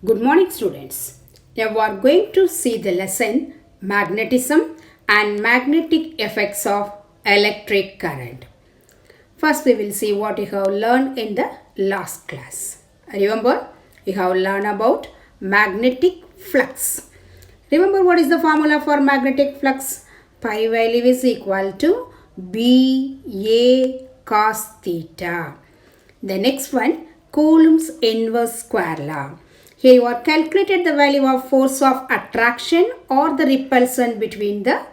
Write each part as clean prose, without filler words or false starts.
Good morning, students. Now we are going to see the lesson Magnetism and Magnetic Effects of Electric Current. First, we will see what we have learned in the last class. Remember, we have learned about magnetic flux. Remember what is the formula for magnetic flux? Pi value is equal to B A cos theta. The next one, Coulomb's inverse square law. Here you are calculated the value of force of attraction or the repulsion between the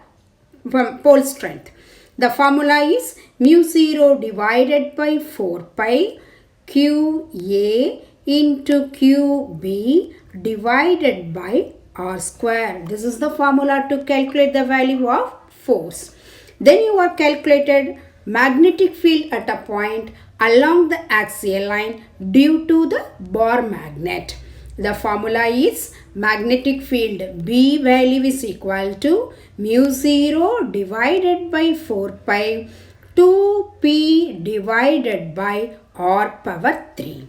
pole strength. The formula is mu 0 divided by 4 pi QA into QB divided by R square. This is the formula to calculate the value of force. Then you are calculated magnetic field at a point along the axial line due to the bar magnet. The formula is magnetic field B value is equal to mu 0 divided by 4 pi 2p divided by R power 3.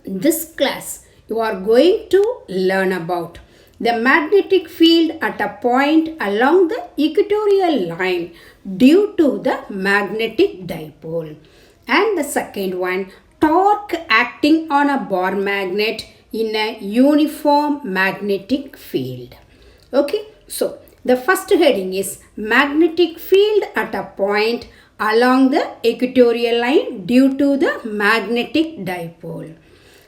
In this class, you are going to learn about the magnetic field at a point along the equatorial line due to the magnetic dipole. And the second one, torque acting on a bar magnet in a uniform magnetic field. Okay, so the first heading is magnetic field at a point along the equatorial line due to the magnetic dipole.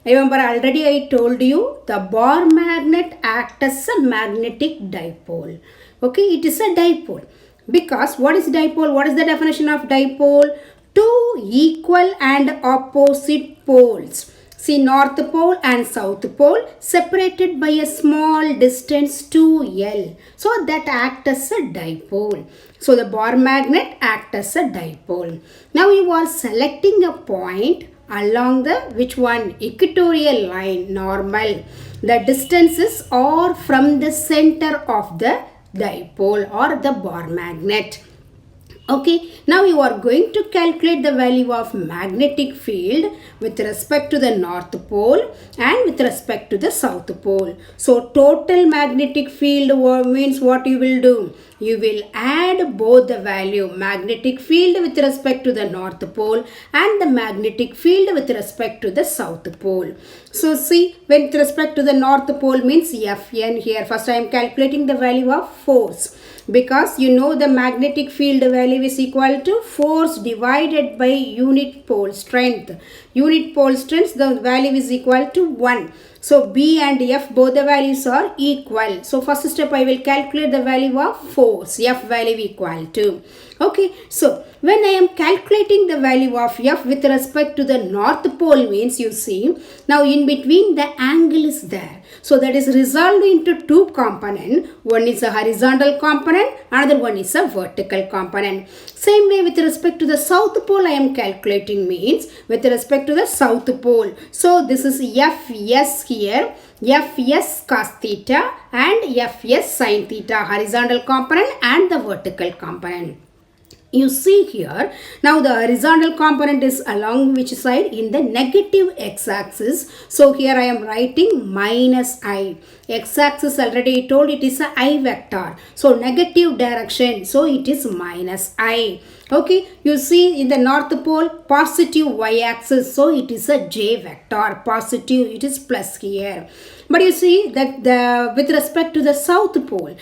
Remember, already I told you the bar magnet acts as a magnetic dipole. Okay, it is a dipole. Because what is dipole? What is the definition of dipole? Two equal and opposite poles. See, North Pole and South Pole separated by a small distance 2L. So that acts as a dipole. So the bar magnet acts as a dipole. Now you are selecting a point along the which one? Equatorial line, normal. The distances are from the center of the dipole or the bar magnet. Okay, now you are going to calculate the value of magnetic field with respect to the North Pole and with respect to the South Pole. So, total magnetic field means what you will do? You will add both the value magnetic field with respect to the North Pole and the magnetic field with respect to the South Pole. So, see, with respect to the North Pole means Fn here. First, I am calculating the value of force. Because you know the magnetic field value is equal to force divided by unit pole strength. Unit pole strength, the value is equal to 1. So B and F, both the values are equal. So first step I will calculate the value of force. F value equal to. Okay, so when I am calculating the value of F with respect to the North Pole means you see, now in between the angle is there. So that is resolved into two components. One is a horizontal component, another one is a vertical component. Same way with respect to the South Pole I am calculating means with respect to the South Pole. So this is Fs here. Fs cos theta and Fs sin theta, horizontal component and the vertical component. You see here, now the horizontal component is along which side? In the negative x-axis. So here I am writing minus I. X-axis already I told it is a I vector. So negative direction. So it is minus I. Okay, you see in the North Pole positive y-axis. So it is a J vector. Positive, it is plus here. But you see that with respect to the South Pole,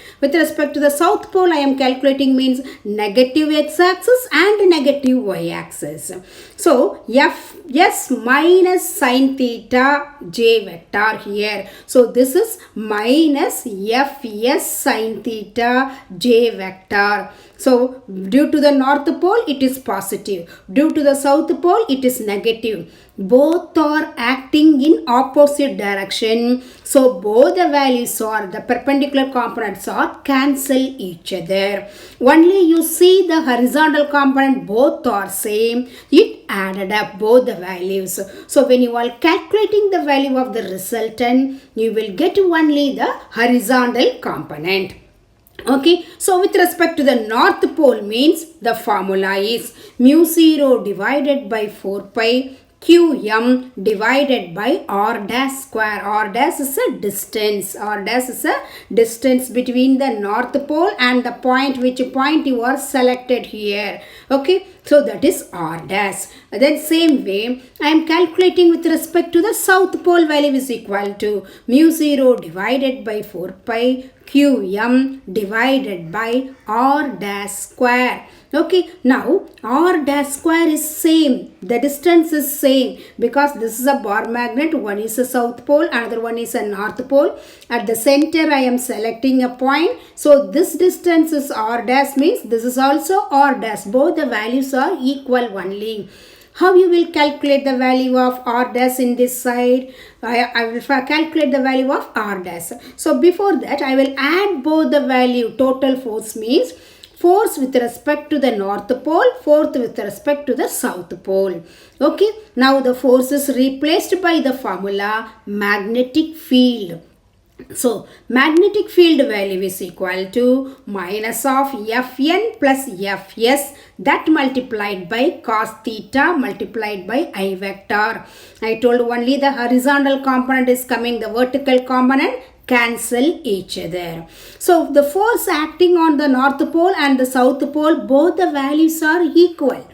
I am calculating means negative x-axis and negative y-axis. So Fs minus sin theta J vector here. So this is minus Fs sin theta J vector. So due to the North Pole it is positive. Due to the South Pole it is negative. Both are acting in opposite direction. So both the values or the perpendicular components are cancel each other. Only you see the horizontal component both are same. It added up both the values. So when you are calculating the value of the resultant, you will get only the horizontal component. Okay, so with respect to the North Pole means the formula is mu 0 divided by 4 pi QM divided by R dash square. R dash is a distance. R dash is a distance between the North Pole and the point, which point you are selected here. Okay, so that is R dash. Then same way, I am calculating with respect to the South Pole. Value is equal to mu 0 divided by 4 pi QM divided by R dash square. Okay, now R dash square is same. The distance is same because this is a bar magnet. One is a South Pole, another one is a North Pole. At the center I am selecting a point. So this distance is R dash, means this is also R dash. Both the values are equal only. How you will calculate the value of R dash in this side? I will calculate the value of R dash. So before that I will add both the value. Total force means force with respect to the North Pole, force with respect to the South Pole. Okay, now the force is replaced by the formula magnetic field. So, magnetic field value is equal to minus of Fn plus Fs, that multiplied by cos theta multiplied by I vector. I told only the horizontal component is coming, the vertical component cancel each other. So, the force acting on the North Pole and the South Pole, both the values are equal.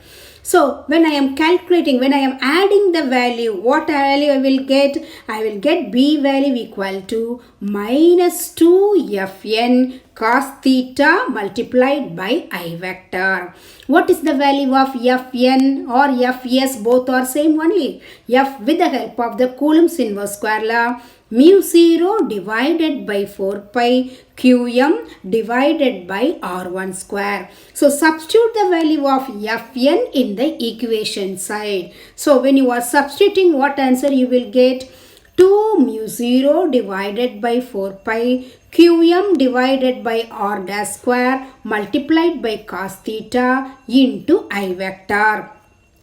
So, when I am calculating, when I am adding the value, what value I will get? I will get B value equal to minus 2 Fn cos theta multiplied by I vector. What is the value of Fn or Fs? Both are same only. F with the help of the Coulomb's inverse square law, mu 0 divided by 4 pi QM divided by R1 square. So substitute the value of Fn in the equation side. So when you are substituting, what answer you will get? 2 mu 0 divided by 4 pi QM divided by R dash square multiplied by cos theta into I vector.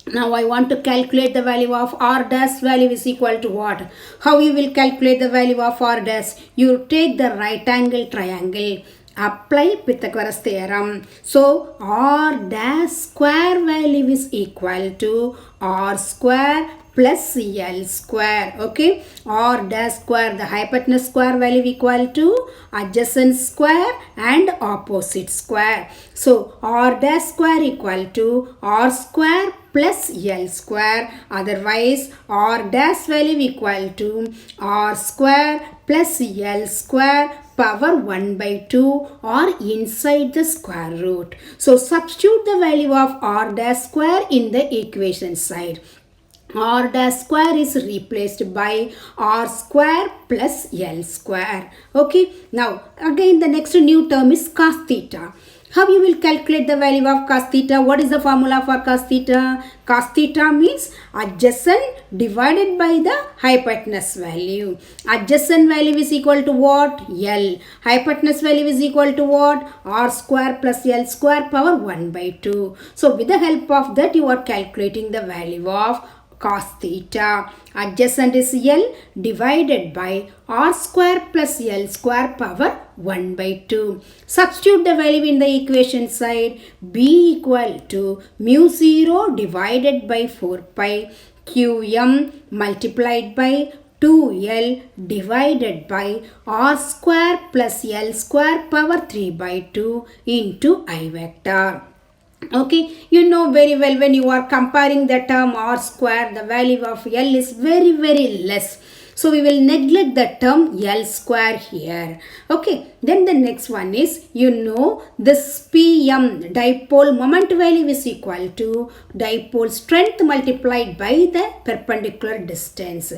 Now I want to calculate the value of R dash. Value is equal to what? How you will calculate the value of R dash? You take the right angle triangle. Apply Pythagoras theorem. So R dash square value is equal to R square plus L square. Okay, R dash square, the hypotenuse square value equal to adjacent square and opposite square. So R dash square equal to R square plus L square. Otherwise R dash value equal to R square plus L square power 1 by 2 or inside the square root. So substitute the value of R dash square in the equation side. R dash square is replaced by R square plus L square. Okay, now again the next new term is cos theta. How you will calculate the value of cos theta? What is the formula for cos theta? Cos theta means adjacent divided by the hypotenuse value. Adjacent value is equal to what? L. Hypotenuse value is equal to what? R square plus L square power 1 by 2. So with the help of that you are calculating the value of cos theta. Adjacent is L divided by R square plus L square power 1 by 2. Substitute the value in the equation side. B equal to mu 0 divided by 4 pi QM multiplied by 2L divided by R square plus L square power 3 by 2 into I vector. Okay, you know very well when you are comparing the term R square, the value of L is very less. So we will neglect the term L square here. Okay, then the next one is, you know, this PM dipole moment value is equal to dipole strength multiplied by the perpendicular distance.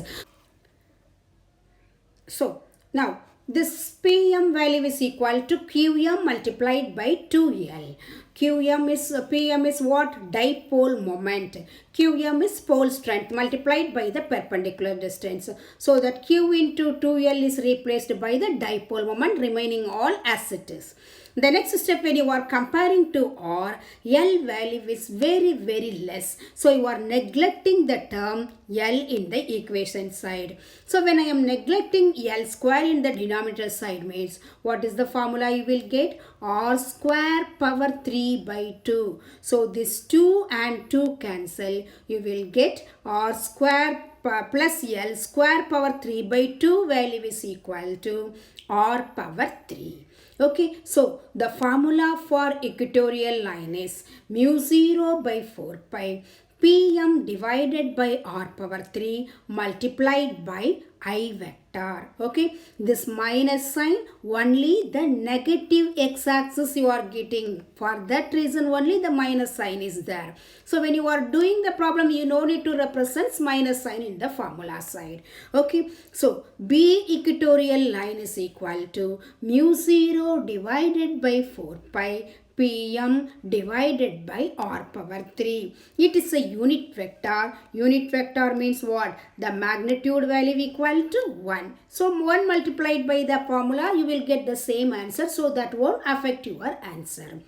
So now this PM value is equal to QM multiplied by 2L. PM is what? Dipole moment. QM is pole strength multiplied by the perpendicular distance. So that Q into 2L is replaced by the dipole moment, remaining all as it is. The next step, when you are comparing to R, L value is very less. So you are neglecting the term L in the equation side. So when I am neglecting L square in the denominator side means, what is the formula you will get? R square power 3 by 2. So this 2 and 2 cancel. You will get R square plus L square power 3 by 2 value is equal to R power 3. Okay, so the formula for equatorial line is mu 0 by 4 pi Pm divided by R power 3 multiplied by I vector. Okay, this minus sign, only the negative x-axis you are getting. For that reason only the minus sign is there. So when you are doing the problem, you no need to represent minus sign in the formula side. Okay, so B equatorial line is equal to mu 0 divided by 4 pi Pm divided by R power 3. It is a unit vector. Unit vector means what? The magnitude value equal to 1. So 1 multiplied by the formula, you will get the same answer. So that won't affect your answer.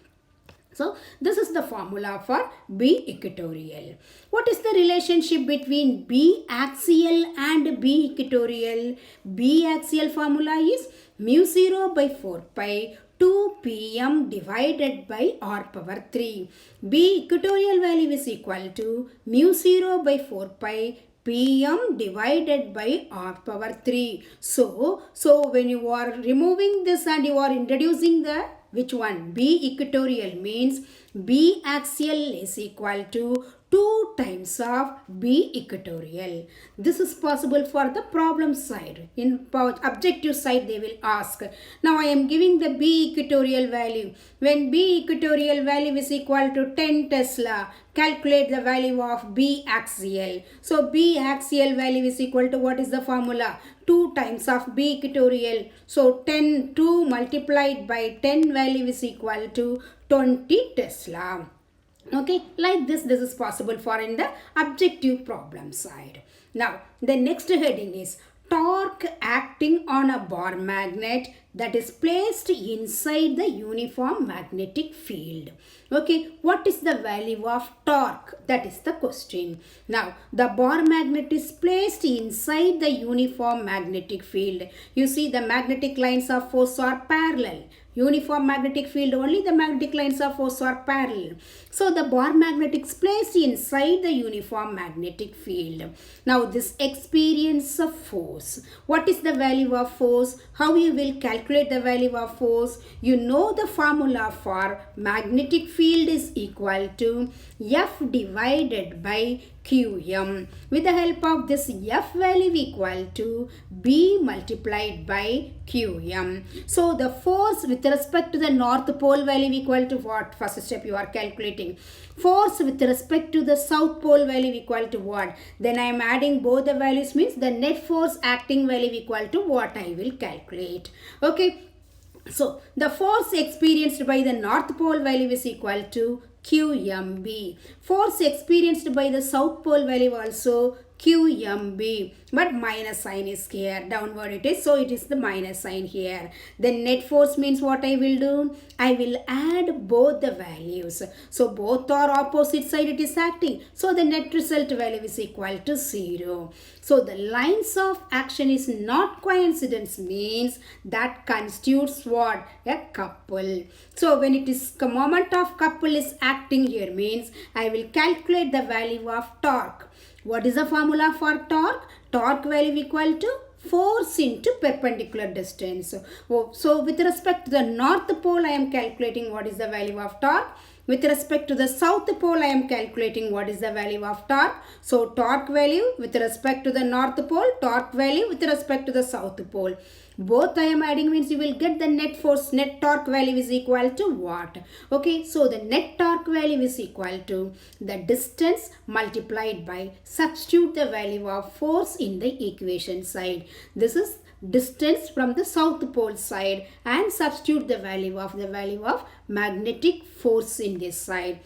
So this is the formula for B equatorial. What is the relationship between B axial and B equatorial? B axial formula is mu 0 by 4 pi 2 Pm divided by R power 3. B equatorial value is equal to mu 0 by 4 pi Pm divided by R power 3. So when you are removing this and you are introducing the which one? B equatorial means B axial is equal to 2 times of B equatorial. This is possible for the problem side. In objective side they will ask. Now I am giving the B equatorial value. When B equatorial value is equal to 10 Tesla, calculate the value of B axial. So B axial value is equal to, what is the formula? 2 times of B equatorial. So 2 multiplied by 10 value is equal to 20 Tesla. Okay, like this is possible for in the objective problem side. Now the next heading is torque acting on a bar magnet that is placed inside the uniform magnetic field. Okay, what is the value of torque? That is the question. Now the bar magnet is placed inside the uniform magnetic field. You see the magnetic lines of force are parallel. Uniform magnetic field, only the magnetic lines of force are parallel. So the bar magnet is placed inside the uniform magnetic field. Now this experience of force. What is the value of force? How you will calculate the value of force? You know the formula for magnetic field is equal to F divided by Qm. With the help of this F value equal to B multiplied by Qm. So the force with respect to the north pole value equal to what? First step you are calculating. Force with respect to the south pole value equal to what? Then I am adding both the values, means the net force acting value equal to what I will calculate. Okay. So the force experienced by the north pole value is equal to QMB. Force experienced by the south pole value also QMB, but minus sign is here, downward it is, so it is the minus sign here. Then net force means what I will do? I will add both the values. So both are opposite side it is acting. So the net result value is equal to 0. So the lines of action is not coincidence, means that constitutes what? A couple. So when it is moment of couple is acting here, means I will calculate the value of torque. What is the formula for torque? Torque value equal to force into perpendicular distance. So with respect to the north pole, I am calculating what is the value of torque. With respect to the south pole, I am calculating what is the value of torque. So torque value with respect to the north pole, torque value with respect to the south pole. Both I am adding means you will get the net force, net torque value is equal to what? Okay, so the net torque value is equal to the distance multiplied by, substitute the value of force in the equation side. This is distance from the south pole side, and substitute the value of magnetic force in this side.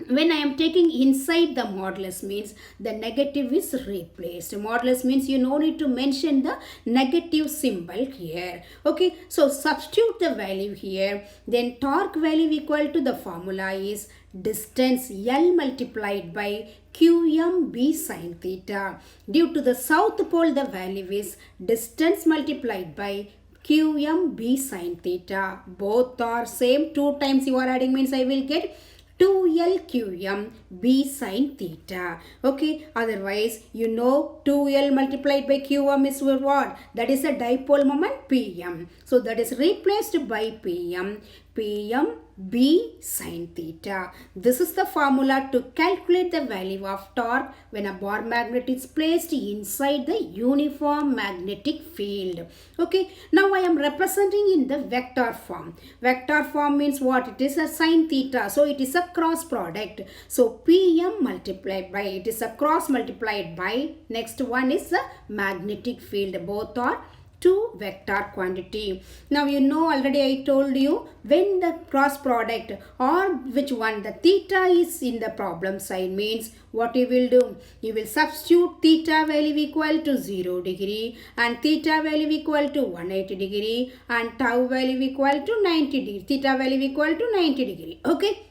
when I am taking inside the modulus means the negative is replaced. Modulus means you no need to mention the negative symbol here. Okay, so substitute the value here. Then torque value equal to the formula is distance L multiplied by QMB sin theta. Due to the south pole, the value is distance multiplied by QMB sin theta. Both are same. 2 times you are adding means I will get 2LQM B sin theta. Okay, otherwise you know 2L multiplied by QM is what? That is a dipole moment PM. So that is replaced by PM. PM B sin theta. This is the formula to calculate the value of torque when a bar magnet is placed inside the uniform magnetic field. Okay, now I am representing in the vector form. Vector form means what? It is a sin theta. So it is a cross product. So PM multiplied by, it is a cross multiplied by, next one is the magnetic field. Both are two vector quantity. Now you know already I told you when the cross product or which one the theta is in the problem side means what you will do, you will substitute theta value equal to 0 degree and theta value equal to 180 degree and tau value equal to 90 degree, theta value equal to 90 degree. Okay,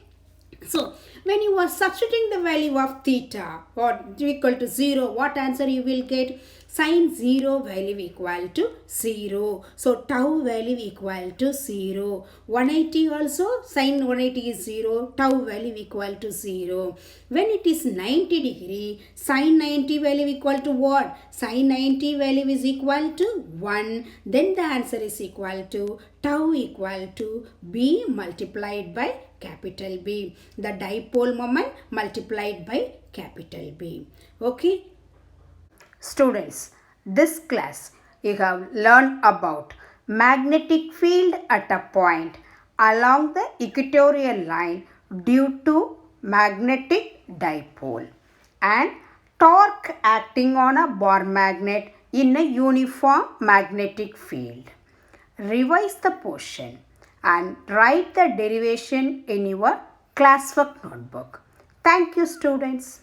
so when you are substituting the value of theta or equal to 0, what answer you will get? Sin 0 value equal to 0. So tau value equal to 0. 180 also, sin 180 is 0. Tau value equal to 0. When it is 90 degree, sin 90 value equal to what? Sin 90 value is equal to 1. Then the answer is equal to tau equal to B multiplied by capital B. The dipole moment multiplied by capital B. Okay. Students, this class you have learned about magnetic field at a point along the equatorial line due to magnetic dipole and torque acting on a bar magnet in a uniform magnetic field. Revise the portion and write the derivation in your classwork notebook. Thank you, students.